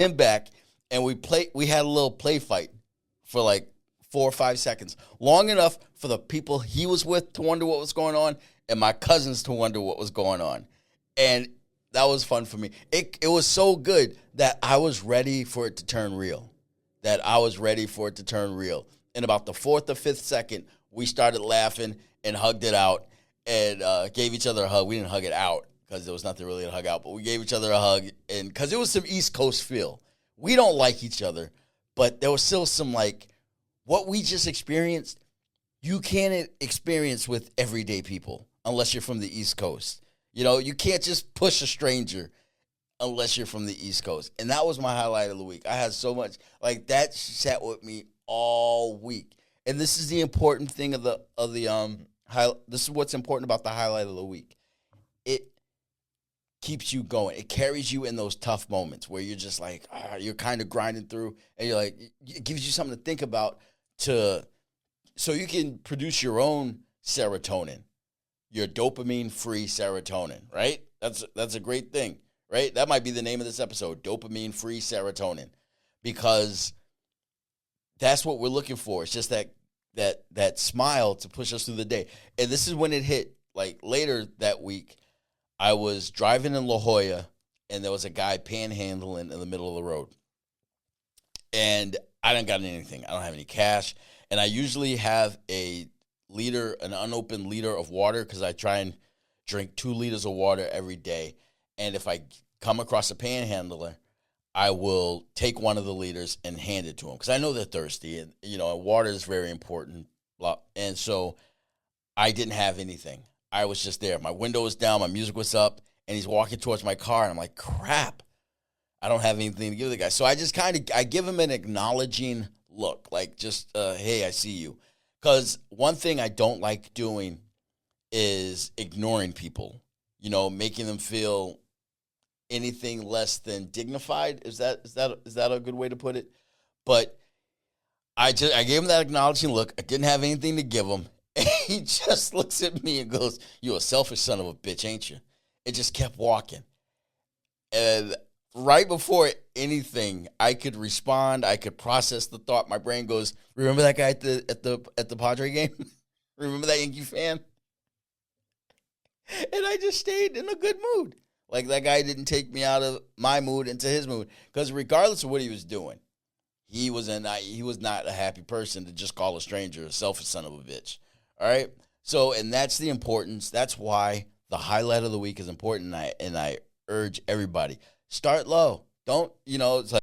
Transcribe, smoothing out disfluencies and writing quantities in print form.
him back, and we had a little play fight for like 4 or 5 seconds, long enough for the people he was with to wonder what was going on and my cousins to wonder what was going on. And that was fun for me. It was so good that I was ready for it to turn real. In about the fourth or fifth second, we started laughing and hugged it out and gave each other a hug. We didn't hug it out because there was nothing really to hug out, but we gave each other a hug, and because it was some East Coast feel. We don't like each other, but there was still some, like, what we just experienced, you can't experience with everyday people unless you're from the East Coast. You know, you can't just push a stranger unless you're from the East Coast. And that was my highlight of the week. I had so much, like, that sat with me all week. And this is the important thing this is what's important about the highlight of the week. It keeps you going. It carries you in those tough moments where you're just like, you're kind of grinding through, and you're like, it gives you something to think about so you can produce your own serotonin, your dopamine-free serotonin, right? That's a great thing, right? That might be the name of this episode, dopamine-free serotonin, because that's what we're looking for. It's just that smile to push us through the day. And this is when it hit, like, later that week. I was driving in La Jolla, and there was a guy panhandling in the middle of the road. And I didn't got anything. I don't have any cash. And I usually have an unopened liter of water, because I try and drink 2 liters of water every day. And if I come across a panhandler, I will take one of the liters and hand it to them, because I know they're thirsty, and water is very important. And so I didn't have anything. I was just there. My window was down, my music was up, and he's walking towards my car, and I'm like, crap, I don't have anything to give the guy. So I just I give him an acknowledging look, like, just, hey, I see you. Because one thing I don't like doing is ignoring people, making them feel anything less than dignified. Is that a good way to put it? But I gave him that acknowledging look. I didn't have anything to give him. And he just looks at me and goes, "You a selfish son of a bitch, ain't you?" It just kept walking. And right before anything I could respond, I could process the thought, my brain goes, "Remember that guy at the Padre game? Remember that Yankee fan?" And I just stayed in a good mood. Like, that guy didn't take me out of my mood into his mood, because regardless of what he was doing, he was not a happy person to just call a stranger a selfish son of a bitch. All right? So, and that's the importance. That's why the highlight of the week is important, and I urge everybody, start low. Don't, it's like,